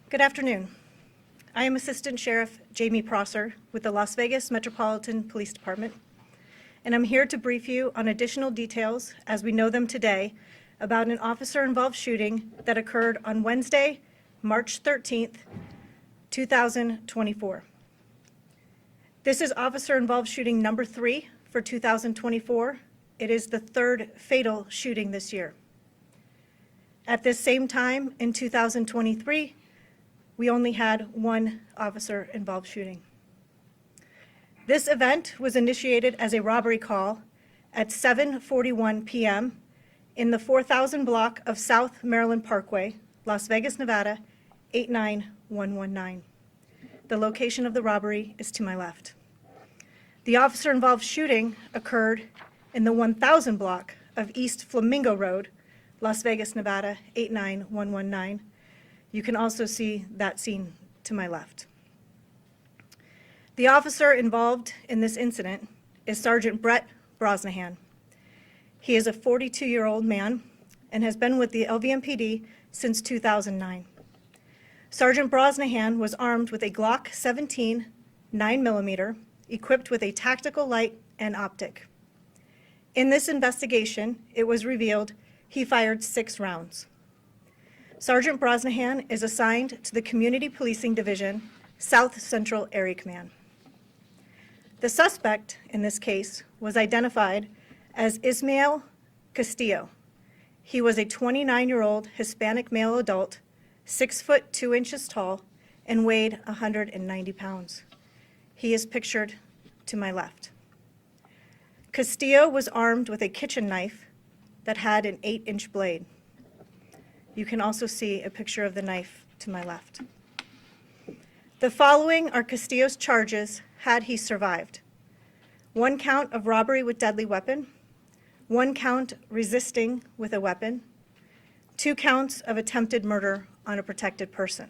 Good afternoon. I am Assistant Sheriff Jamie Prosser with the Las Vegas Metropolitan Police Department, and I'm here to brief you on additional details, as we know them today, about an officer-involved shooting that occurred on Wednesday, March 13th, 2024. This is officer-involved shooting number 3 for 2024. It is the third fatal shooting this year. At this same time in 2023, we only had one officer-involved shooting. This event was initiated as a robbery call at 7:41 p.m. in the 4000 block of South Maryland Parkway, Las Vegas, Nevada, 89119. The location of the robbery is to my left. The officer-involved shooting occurred in the 1000 block of East Flamingo Road, Las Vegas, Nevada, 89119. You can also see that scene to my left. The officer involved in this incident is Sergeant Brett Brosnahan. He is a 42-year-old man and has been with the LVMPD since 2009. Sergeant Brosnahan was armed with a Glock 17 9mm, equipped with a tactical light and optic. In this investigation, it was revealed he fired 6 rounds. Sergeant Brosnahan is assigned to the Community Policing Division, South Central Area Command. The suspect in this case was identified as Ismael Castillo. He was a 29-year-old Hispanic male adult, 6 foot 2 inches tall, and weighed 190 pounds. He is pictured to my left. Castillo was armed with a kitchen knife that had an 8-inch blade. You can also see a picture of the knife to my left. The following are Castillo's charges had he survived: 1 count of robbery with deadly weapon, 1 count resisting with a weapon, 2 counts of attempted murder on a protected person.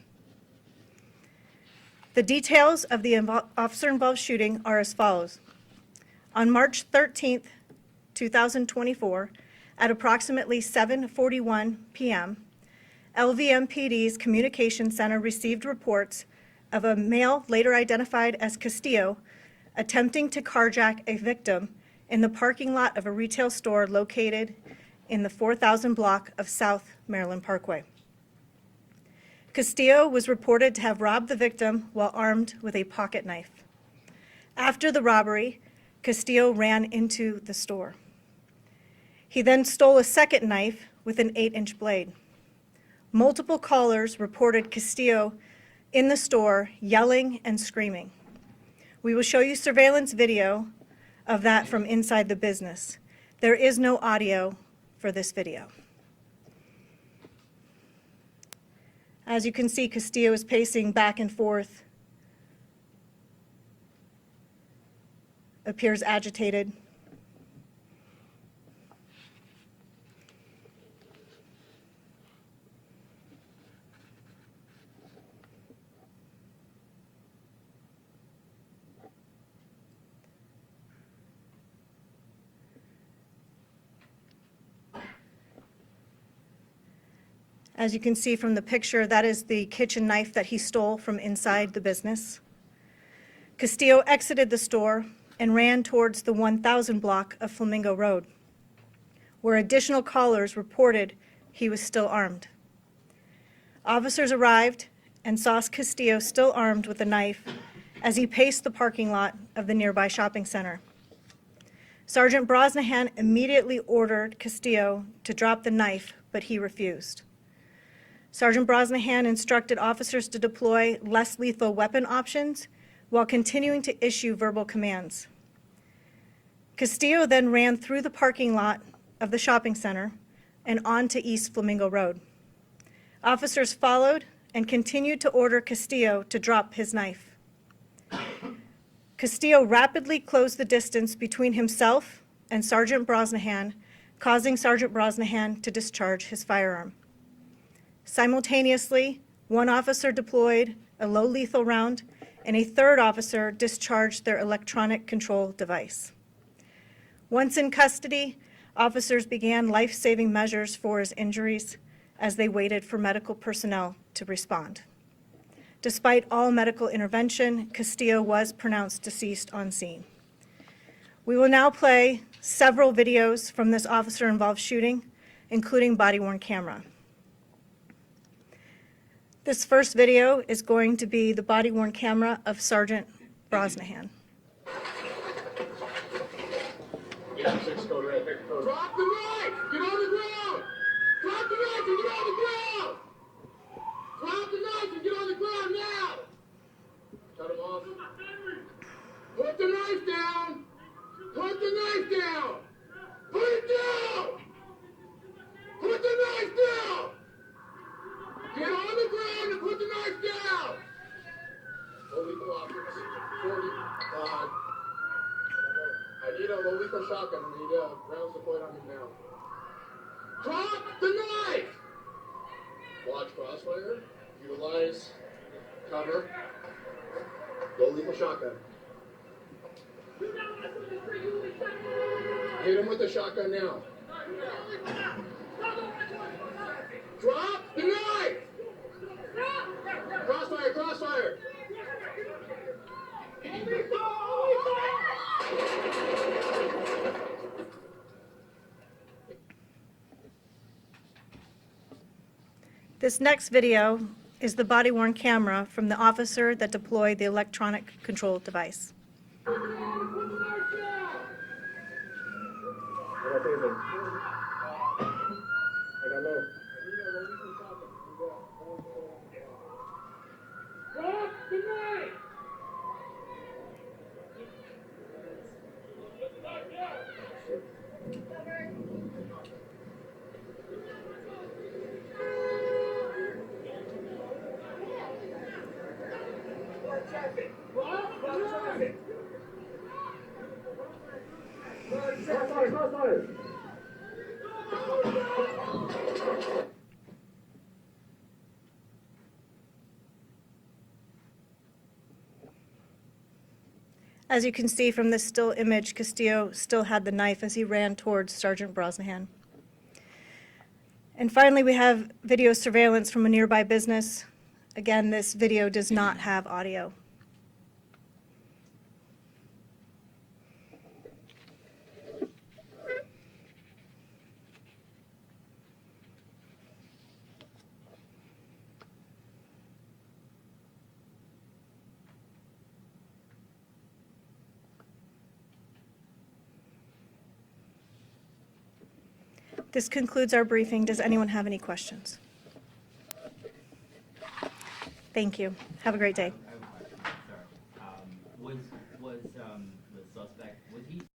The details of the officer-involved shooting are as follows. On March 13th, 2024, at approximately 7:41 p.m., LVMPD's Communication Center received reports of a male later identified as Castillo attempting to carjack a victim in the parking lot of a retail store located in the 4000 block of South Maryland Parkway. Castillo was reported to have robbed the victim while armed with a pocket knife. After the robbery, Castillo ran into the store. He then stole a second knife with an 8-inch blade. Multiple callers reported Castillo in the store yelling and screaming. We will show you surveillance video of that from inside the business. There is no audio for this video. As you can see, Castillo is pacing back and forth, appears agitated. As you can see from the picture, that is the kitchen knife that he stole from inside the business. Castillo exited the store and ran towards the 1000 block of Flamingo Road, where additional callers reported he was still armed. Officers arrived and saw Castillo still armed with a knife as he paced the parking lot of the nearby shopping center. Sergeant Brosnahan immediately ordered Castillo to drop the knife, but he refused. Sergeant Brosnahan instructed officers to deploy less lethal weapon options while continuing to issue verbal commands. Castillo then ran through the parking lot of the shopping center and onto East Flamingo Road. Officers followed and continued to order Castillo to drop his knife. Castillo rapidly closed the distance between himself and Sergeant Brosnahan, causing Sergeant Brosnahan to discharge his firearm. Simultaneously, one officer deployed a low lethal round and a third officer discharged their electronic control device. Once in custody, officers began life-saving measures for his injuries as they waited for medical personnel to respond. Despite all medical intervention, Castillo was pronounced deceased on scene. We will now play several videos from this officer-involved shooting, including body-worn camera. This first video is going to be the body-worn camera of Sergeant Brosnahan. Drop the knife! Get on the ground! Drop the knife and get on the ground! Drop the knife and get on the ground now! Cut him off. Put the knife down! Put the knife down! Put it down! Put the knife down! Get on the ground and put the knife down! Low lethal optics. 45. I need a low lethal shotgun. I need rounds deployed on him now. Drop the knife! Watch crossfire. Utilize cover. Low lethal shotgun. Hit him with the shotgun now. Drop the knife! Crossfire, crossfire! This next video is the body-worn camera from the officer that deployed the electronic control device. As you can see from this still image, Castillo still had the knife as he ran towards Sergeant Brosnahan. And finally, we have video surveillance from a nearby business. Again, this video does not have audio. This concludes our briefing. Does anyone have any questions? Thank you. Have a great day.